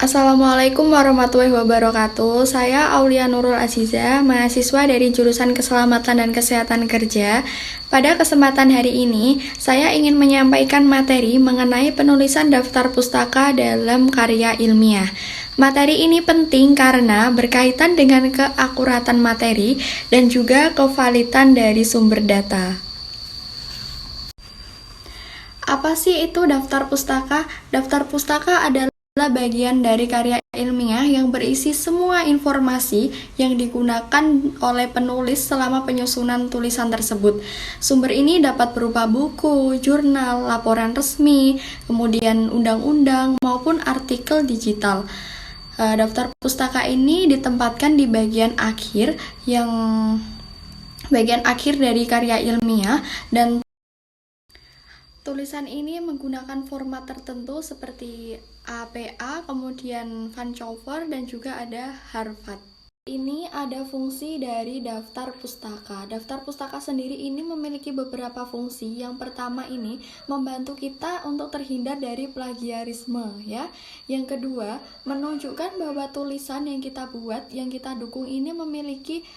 Assalamualaikum warahmatullahi wabarakatuh. Saya Aulia Nurul Aziza, mahasiswa dari jurusan Keselamatan dan Kesehatan Kerja. Pada kesempatan hari ini, saya ingin menyampaikan materi mengenai penulisan daftar pustaka dalam karya ilmiah. Materi ini penting karena berkaitan dengan keakuratan materi dan juga kevalitan dari sumber data. Apa sih itu daftar pustaka? Daftar pustaka adalah bagian dari karya ilmiah yang berisi semua informasi yang digunakan oleh penulis selama penyusunan tulisan tersebut. Sumber ini dapat berupa buku, jurnal, laporan resmi, kemudian undang-undang, maupun artikel digital. Daftar pustaka ini ditempatkan di bagian akhir dari karya ilmiah, dan tulisan ini menggunakan format tertentu seperti APA, kemudian Vancouver, dan juga ada Harvard. Ini ada fungsi dari daftar pustaka. Daftar pustaka sendiri ini memiliki beberapa fungsi. Yang pertama ini membantu kita untuk terhindar dari plagiarisme, ya. Yang kedua, menunjukkan bahwa tulisan yang kita buat, yang kita dukung ini memiliki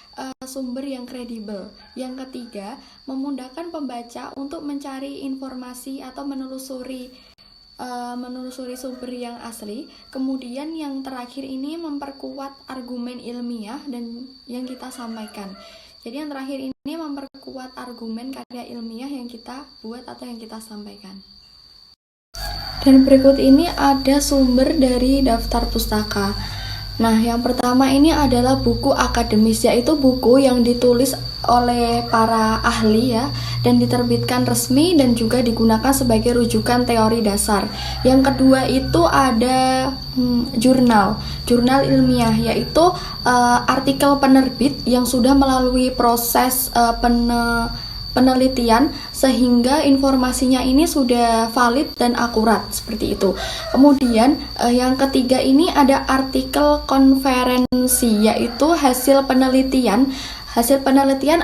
sumber yang kredibel. Yang ketiga, memudahkan pembaca untuk mencari informasi atau menelusuri sumber yang asli. Kemudian yang terakhir ini memperkuat argumen ilmiah dan yang kita sampaikan. Jadi yang terakhir ini memperkuat argumen karya ilmiah yang kita buat atau yang kita sampaikan. Dan berikut ini ada sumber dari daftar pustaka. Nah, yang pertama ini adalah buku akademis, yaitu buku yang ditulis oleh para ahli, ya, dan diterbitkan resmi dan juga digunakan sebagai rujukan teori dasar. Yang kedua itu ada jurnal ilmiah, yaitu artikel penerbit yang sudah melalui proses penelitian sehingga informasinya ini sudah valid dan akurat, seperti itu. Kemudian yang ketiga ini ada artikel konferensi, yaitu hasil penelitian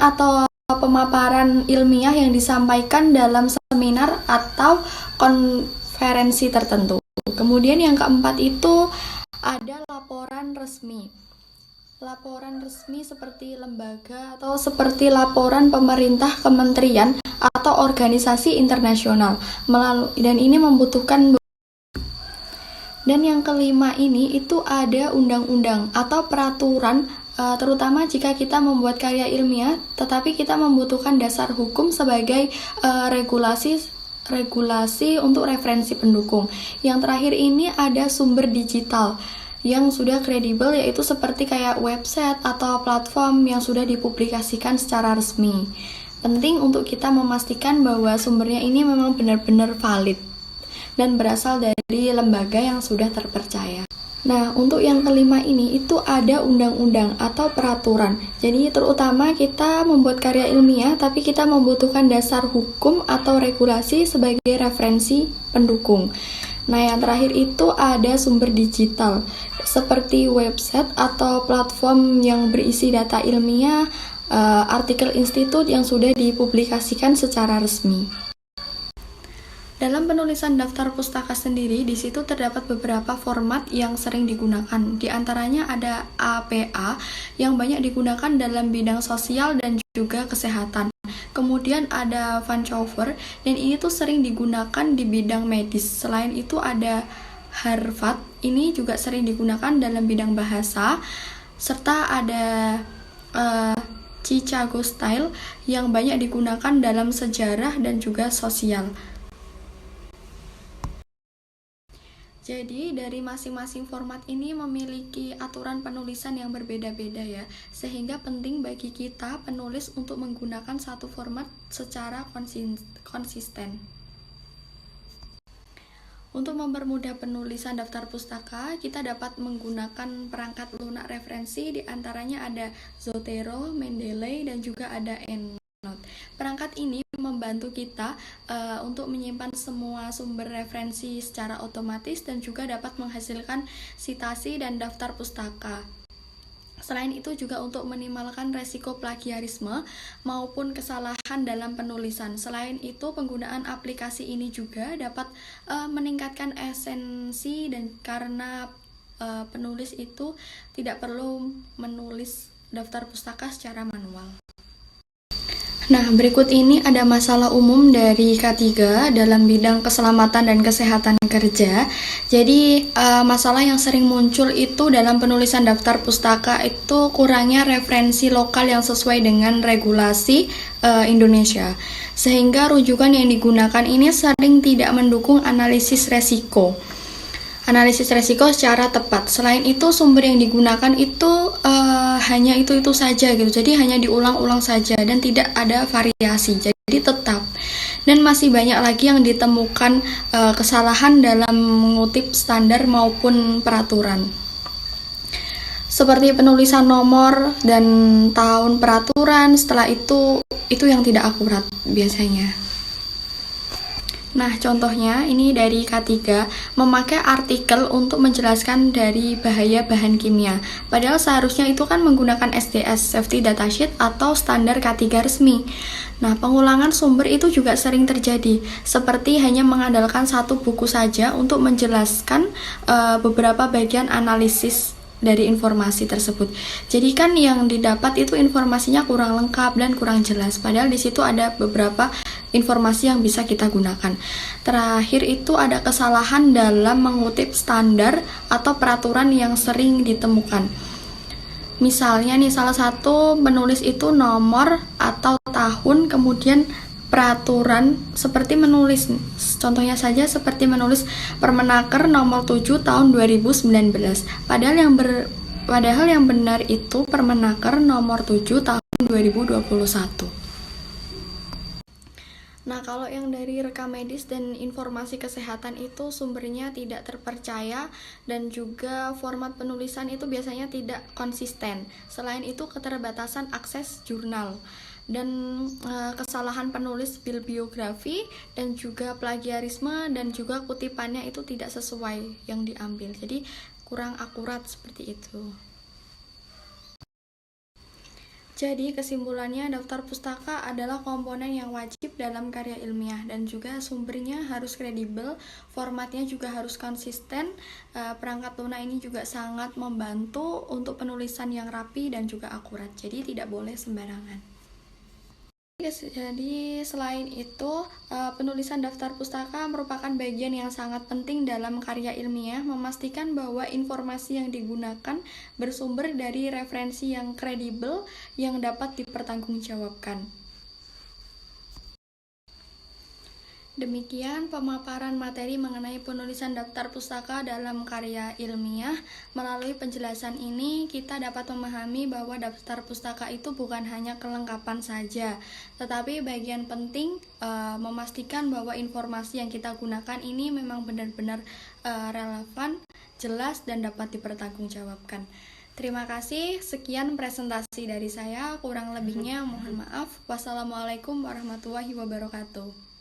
atau pemaparan ilmiah yang disampaikan dalam seminar atau konferensi tertentu. Kemudian yang keempat itu ada laporan resmi. Laporan resmi seperti lembaga atau seperti laporan pemerintah, kementerian, atau organisasi internasional, dan ini membutuhkan. Dan yang kelima ini itu ada undang-undang atau peraturan, terutama jika kita membuat karya ilmiah, tetapi kita membutuhkan dasar hukum sebagai regulasi untuk referensi pendukung. Yang terakhir ini ada sumber digital yang sudah kredibel, yaitu seperti kayak website atau platform yang sudah dipublikasikan secara resmi. Penting untuk kita memastikan bahwa sumbernya ini memang benar-benar valid dan berasal dari lembaga yang sudah terpercaya. Nah, untuk yang kelima ini itu ada undang-undang atau peraturan. Jadi terutama kita membuat karya ilmiah, tapi kita membutuhkan dasar hukum atau regulasi sebagai referensi pendukung. Nah, yang terakhir itu ada sumber digital, seperti website atau platform yang berisi data ilmiah, artikel institut yang sudah dipublikasikan secara resmi. Dalam penulisan daftar pustaka sendiri, di situ terdapat beberapa format yang sering digunakan. Di antaranya ada APA yang banyak digunakan dalam bidang sosial dan juga kesehatan. Kemudian ada Vancouver, dan ini tuh sering digunakan di bidang medis. Selain itu ada Harvard, ini juga sering digunakan dalam bidang bahasa. Serta ada Chicago Style yang banyak digunakan dalam sejarah dan juga sosial. Jadi dari masing-masing format ini memiliki aturan penulisan yang berbeda-beda, ya, sehingga penting bagi kita penulis untuk menggunakan satu format secara konsisten. Untuk mempermudah penulisan daftar pustaka, kita dapat menggunakan perangkat lunak referensi, di antaranya ada Zotero, Mendeley, dan juga ada EndNote. Perangkat ini membantu kita untuk menyimpan semua sumber referensi secara otomatis dan juga dapat menghasilkan citasi dan daftar pustaka. Selain itu juga untuk minimalkan resiko plagiarisme maupun kesalahan dalam penulisan. Selain itu, penggunaan aplikasi ini juga dapat meningkatkan esensi dan karena penulis itu tidak perlu menulis daftar pustaka secara manual. Nah, berikut ini ada masalah umum dari K3 dalam bidang keselamatan dan kesehatan kerja. Jadi, masalah yang sering muncul itu dalam penulisan daftar pustaka itu kurangnya referensi lokal yang sesuai dengan regulasi Indonesia. Sehingga rujukan yang digunakan ini sering tidak mendukung analisis resiko secara tepat. Selain itu, sumber yang digunakan itu hanya itu saja gitu. Jadi hanya diulang-ulang saja dan tidak ada variasi. Jadi tetap. Dan masih banyak lagi yang ditemukan kesalahan dalam mengutip standar maupun peraturan. Seperti penulisan nomor dan tahun peraturan, setelah itu yang tidak akurat biasanya. Nah, contohnya ini dari K3, memakai artikel untuk menjelaskan dari bahaya bahan kimia. Padahal seharusnya itu kan menggunakan SDS, Safety Data Sheet, atau standar K3 resmi. Nah, pengulangan sumber itu juga sering terjadi, seperti hanya mengandalkan satu buku saja untuk menjelaskan beberapa bagian analisis dari informasi tersebut. Jadi kan yang didapat itu informasinya kurang lengkap dan kurang jelas. Padahal di situ ada beberapa informasi yang bisa kita gunakan. Terakhir itu ada kesalahan dalam mengutip standar atau peraturan yang sering ditemukan. Misalnya nih, salah satu penulis itu nomor atau tahun, kemudian peraturan seperti menulis, contohnya saja seperti menulis Permenaker nomor 7 tahun 2019. Padahal yang benar itu Permenaker nomor 7 tahun 2021. Nah, kalau yang dari rekam medis dan informasi kesehatan itu sumbernya tidak terpercaya dan juga format penulisan itu biasanya tidak konsisten. Selain itu, keterbatasan akses jurnal dan kesalahan penulis bibliografi dan juga plagiarisme dan juga kutipannya itu tidak sesuai yang diambil. Jadi kurang akurat seperti itu. Jadi kesimpulannya, daftar pustaka adalah komponen yang wajib dalam karya ilmiah dan juga sumbernya harus kredibel, formatnya juga harus konsisten. Perangkat lunak ini juga sangat membantu untuk penulisan yang rapi dan juga akurat. Jadi tidak boleh sembarangan. Jadi selain itu, penulisan daftar pustaka merupakan bagian yang sangat penting dalam karya ilmiah, memastikan bahwa informasi yang digunakan bersumber dari referensi yang kredibel yang dapat dipertanggungjawabkan. Demikian pemaparan materi mengenai penulisan daftar pustaka dalam karya ilmiah. Melalui penjelasan ini, kita dapat memahami bahwa daftar pustaka itu bukan hanya kelengkapan saja, tetapi bagian penting memastikan bahwa informasi yang kita gunakan ini memang benar-benar relevan, jelas, dan dapat dipertanggungjawabkan. Terima kasih, sekian presentasi dari saya, kurang lebihnya mohon maaf. Wassalamualaikum warahmatullahi wabarakatuh.